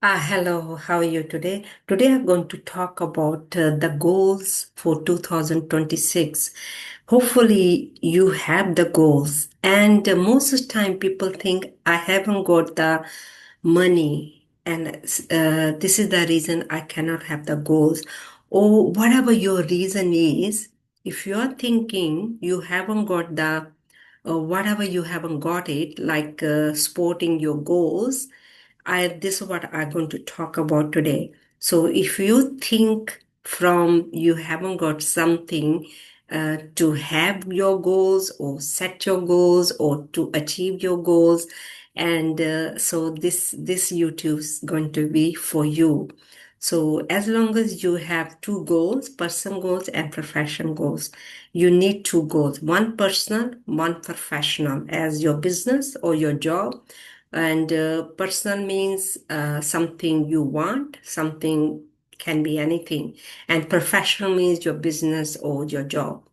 Hello, how are you today? Today I'm going to talk about the goals for 2026. Hopefully you have the goals. And most of the time people think I haven't got the money and this is the reason I cannot have the goals. Or whatever your reason is, if you're thinking you haven't got the whatever you haven't got it, like sporting your goals, this is what I'm going to talk about today. So if you think from you haven't got something to have your goals or set your goals or to achieve your goals, and so this YouTube is going to be for you. So as long as you have two goals, personal goals and professional goals, you need two goals, one personal, one professional, as your business or your job. And personal means something you want, something can be anything. And professional means your business or your job.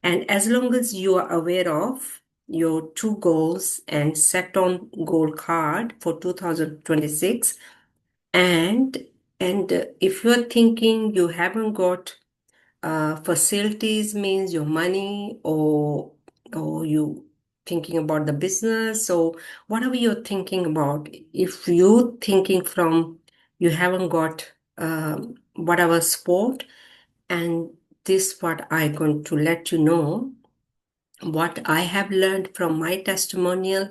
And as long as you are aware of your two goals and set on goal card for 2026, and if you're thinking you haven't got facilities means your money or you thinking about the business, so whatever you're thinking about, if you thinking from you haven't got whatever sport, and this what I'm going to let you know what I have learned from my testimonial.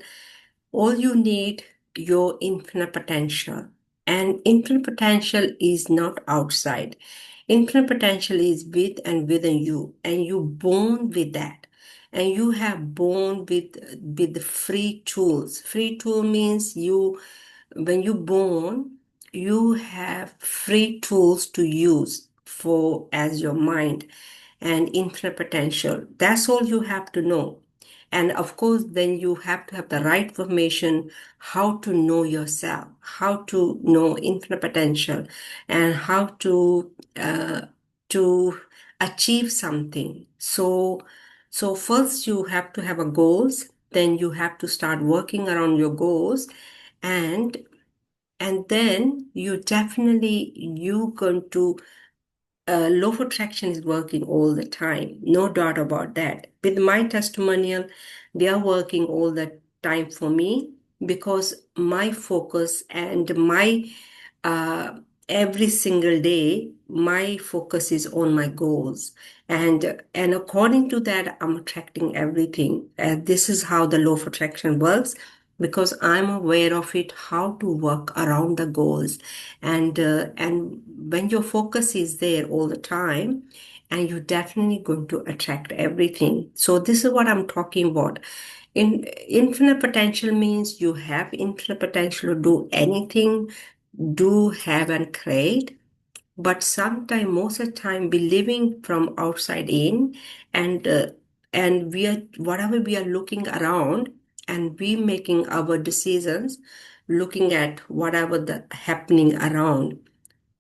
All you need your infinite potential. And infinite potential is not outside. Infinite potential is with and within you. And you born with that. And you have born with the free tools. Free tool means you when you born, you have free tools to use for as your mind and infinite potential. That's all you have to know. And of course, then you have to have the right information, how to know yourself, how to know infinite potential, and how to achieve something. So first you have to have a goals, then you have to start working around your goals, and and then you going to law of attraction is working all the time, no doubt about that. With my testimonial, they are working all the time for me because my focus and my uh, every single day, my focus is on my goals, and according to that, I'm attracting everything. And this is how the law of attraction works because I'm aware of it, how to work around the goals, and when your focus is there all the time, and you're definitely going to attract everything. So this is what I'm talking about. Infinite potential means you have infinite potential to do anything, do have and create, but sometimes most of the time we living from outside in, and we are whatever we are looking around, and we making our decisions looking at whatever the happening around,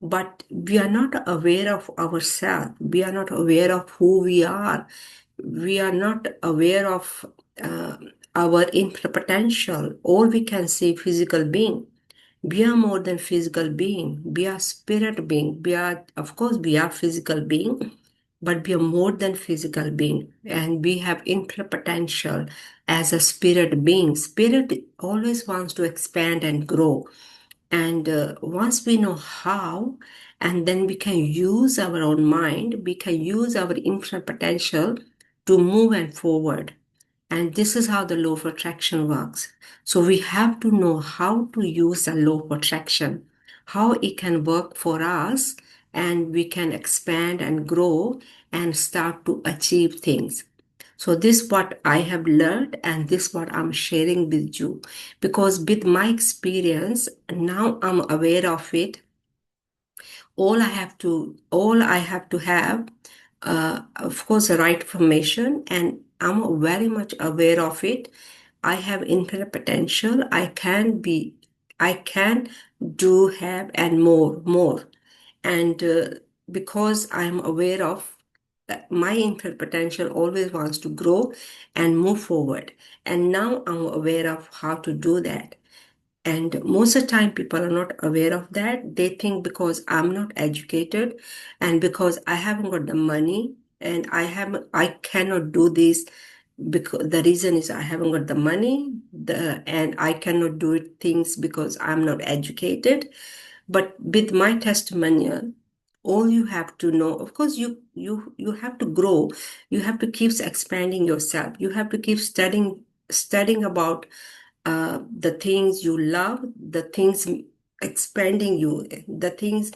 but we are not aware of ourselves. We are not aware of who we are. We are not aware of uh, our infinite potential. All we can see physical being. We are more than physical being. We are spirit being. We are, of course, we are physical being, but we are more than physical being, and we have infinite potential as a spirit being. Spirit always wants to expand and grow, and once we know how, and then we can use our own mind, we can use our infinite potential to move and forward. And this is how the law of attraction works. So we have to know how to use the law of attraction, how it can work for us, and we can expand and grow and start to achieve things. So this what I have learned, and this what I'm sharing with you, because with my experience now I'm aware of it. All I have to have, of course, the right information, and I'm very much aware of it. I have infinite potential. I can do, have, and more. And because I'm aware of my infinite potential, always wants to grow and move forward. And now I'm aware of how to do that. And most of the time, people are not aware of that. They think because I'm not educated and because I haven't got the money and I cannot do this because the reason is I haven't got the money, and I cannot do it things because I'm not educated. But with my testimonial, all you have to know, of course, you have to grow. You have to keep expanding yourself. You have to keep studying about the things you love, the things expanding you, the things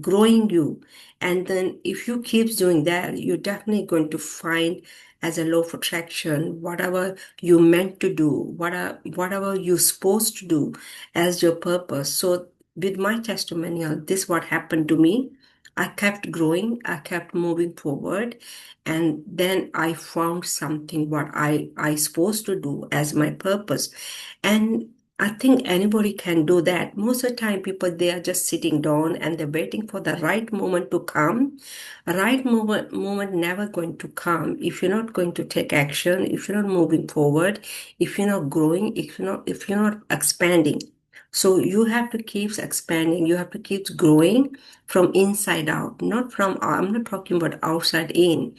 growing you. And then if you keep doing that, you're definitely going to find as a law of attraction, whatever you meant to do, whatever you're supposed to do as your purpose. So with my testimonial, this what happened to me. I kept growing, I kept moving forward, and then I found something what I supposed to do as my purpose. And I think anybody can do that. Most of the time people, they are just sitting down and they're waiting for the right moment to come. A right moment never going to come if you're not going to take action, if you're not moving forward, if you're not growing, if you're not expanding. So you have to keep expanding, you have to keep growing from inside out, not from, I'm not talking about outside in,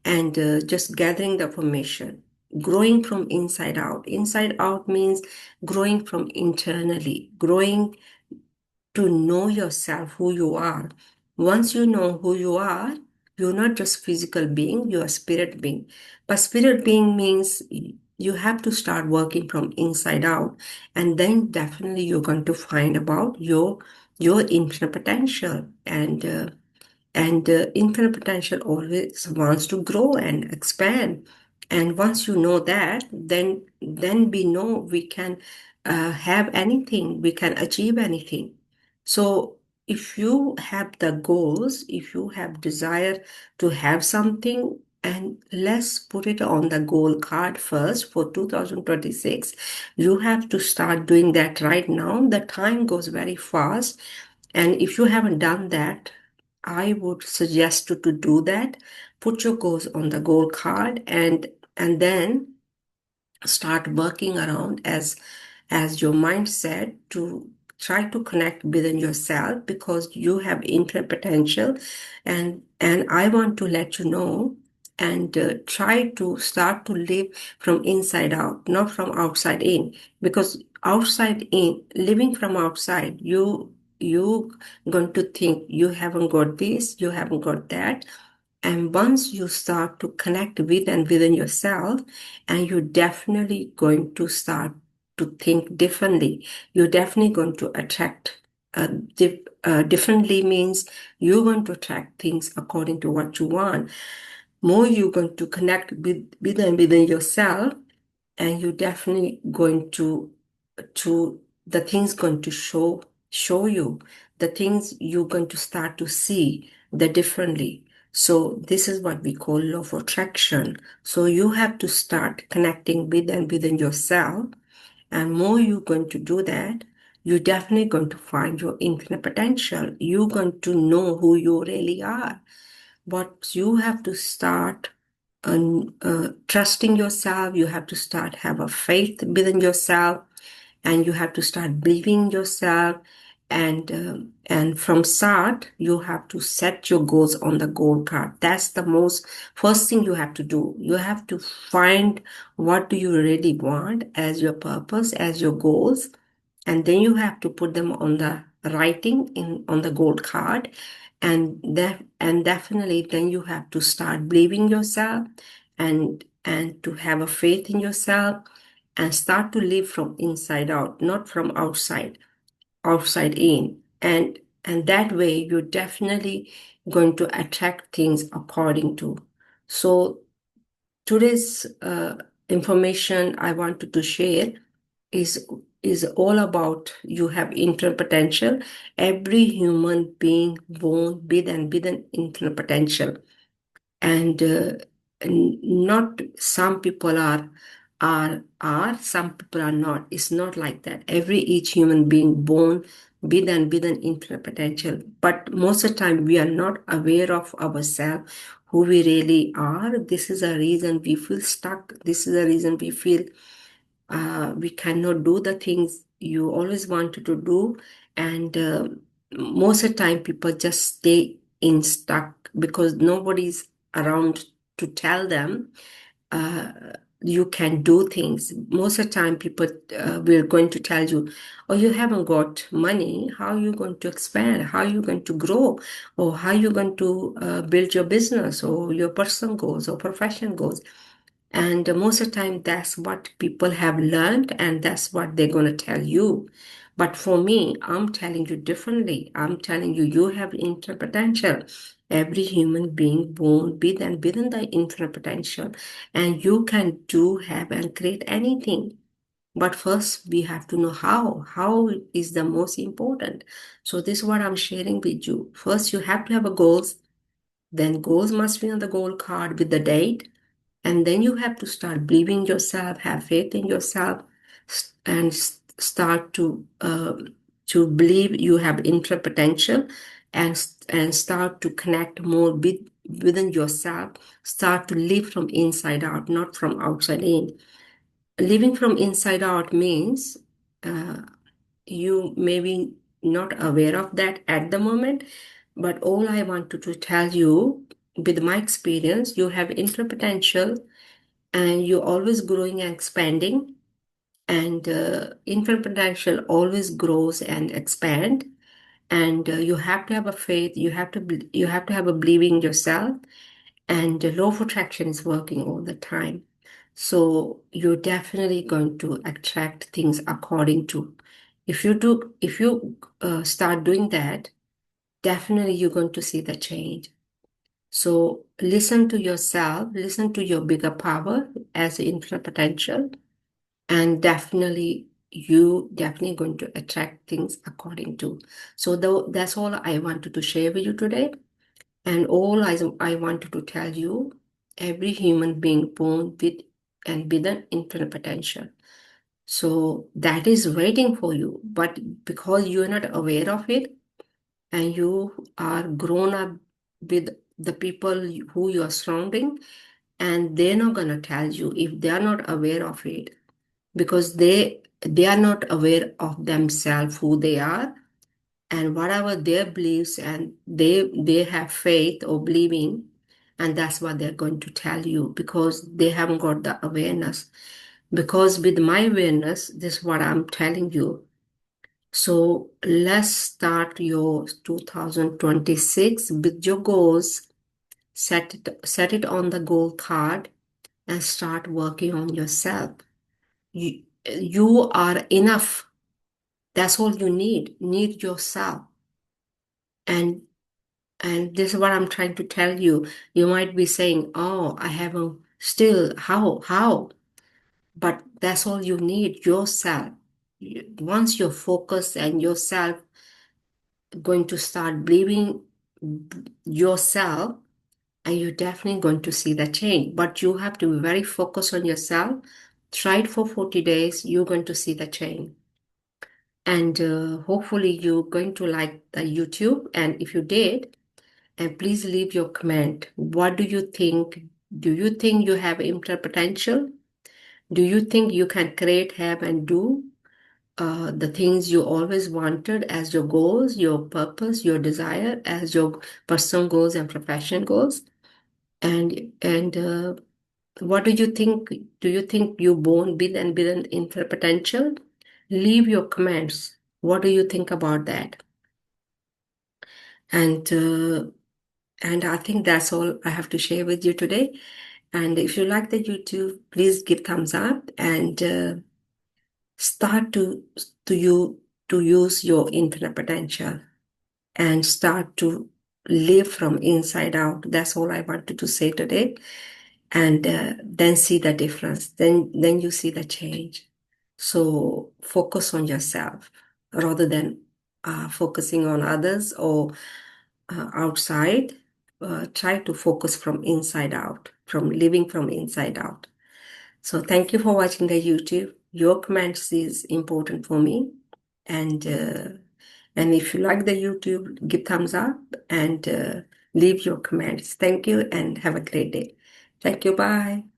and just gathering the information, growing from inside out. Inside out means growing from internally, growing to know yourself, who you are. Once you know who you are, you're not just physical being, you're a spirit being. But spirit being means you have to start working from inside out, and then definitely you're going to find about your infinite potential. And infinite potential always wants to grow and expand. And once you know that, then we know we can have anything, we can achieve anything. So if you have the goals, if you have desire to have something, and let's put it on the goal card first for 2026. You have to start doing that right now. The time goes very fast. And if you haven't done that, I would suggest you to do that. Put your goals on the goal card, and then start working around as your mindset to try to connect within yourself, because you have infinite potential. And I want to let you know, and try to start to live from inside out, not from outside in. Because outside in, living from outside, you going to think you haven't got this, you haven't got that. And once you start to connect with and within yourself, and you're definitely going to start to think differently. You're definitely going to attract differently means you're going to attract things according to what you want. More you're going to connect with and within yourself, and you're definitely going to the things going to show you the things you're going to start to see the differently. So this is what we call law of attraction. So you have to start connecting with and within yourself, and more you're going to do that, you're definitely going to find your infinite potential. You're going to know who you really are. But you have to start trusting yourself. You have to start have a faith within yourself, and you have to start believing yourself. And from start, you have to set your goals on the goal card. That's the most first thing you have to do. You have to find what do you really want as your purpose, as your goals, and then you have to put them on the writing in on the gold card. And definitely then you have to start believing yourself, and to have a faith in yourself, and start to live from inside out, not from outside in. And that way you're definitely going to attract things according to. So today's information I wanted to share is is all about you have infinite potential. Every human being born with an infinite potential, and not some people are some people are not. It's not like that. Each human being born with an infinite potential, but most of the time we are not aware of ourselves, who we really are. This is a reason we feel stuck. This is a reason we feel we cannot do the things you always wanted to do, and most of the time people just stay in stuck because nobody's around to tell them uh, you can do things. Most of the time, people will going to tell you, "Oh, you haven't got money. How are you going to expand? How are you going to grow? Or how are you going to build your business or your personal goals or profession goals?" And most of the time, that's what people have learned, and that's what they're going to tell you. But for me, I'm telling you differently. I'm telling you, you have infinite potential. Every human being born within the infinite potential, and you can do, have, and create anything. But first, we have to know how. How is the most important. So this is what I'm sharing with you. First, you have to have a goals. Then goals must be on the goal card with the date, and then you have to start believing yourself, have faith in yourself, and start to believe you have infinite potential, and start to connect more within yourself. Start to live from inside out, not from outside in. Living from inside out means uh, you may be not aware of that at the moment, but all I wanted to tell you, with my experience, you have infinite potential, and you're always growing and expanding, and infinite potential always grows and expand, and you have to have a faith, you have to have a belief in yourself, and the law of attraction is working all the time. So you're definitely going to attract things according to, if you start doing that, definitely you're going to see the change. So listen to yourself, listen to your bigger power as infinite potential, and definitely you definitely going to attract things according to. So that's all I wanted to share with you today. And all I wanted to tell you, every human being born with an infinite potential. So that is waiting for you. But because you are not aware of it, and you are grown up with the people who you are surrounding, and they're not gonna tell you if they are not aware of it, because they are not aware of themselves, who they are, and whatever their beliefs, and they have faith or believing, and that's what they're going to tell you because they haven't got the awareness. Because with my awareness, this is what I'm telling you. So let's start your 2026 with your goals. Set it on the goal card and start working on yourself. You are enough. That's all you need. Need yourself. And and this is what I'm trying to tell you. You might be saying, "Oh, I haven't still how?" But that's all you need, yourself. Once you're focused and yourself going to start believing yourself, and you're definitely going to see the change. But you have to be very focused on yourself. Try it for 40 days, you're going to see the change. And hopefully you're going to like the YouTube. And if you did, and please leave your comment. What do you think? Do you think you have infinite potential? Do you think you can create, have, and do the things you always wanted as your goals, your purpose, your desire, as your personal goals and profession goals? And what do you think? Do you think you born with an infinite potential? Leave your comments. What do you think about that? And and I think that's all I have to share with you today. And if you like the YouTube, please give thumbs up, and start to you to use your infinite potential, and start to live from inside out. That's all I wanted to say today. And then see the difference. Then you see the change. So focus on yourself rather than focusing on others or outside. Try to focus from inside out, from living from inside out. So thank you for watching the YouTube. Your comments is important for me. And and if you like the YouTube, give thumbs up, and leave your comments. Thank you and have a great day. Thank you. Bye.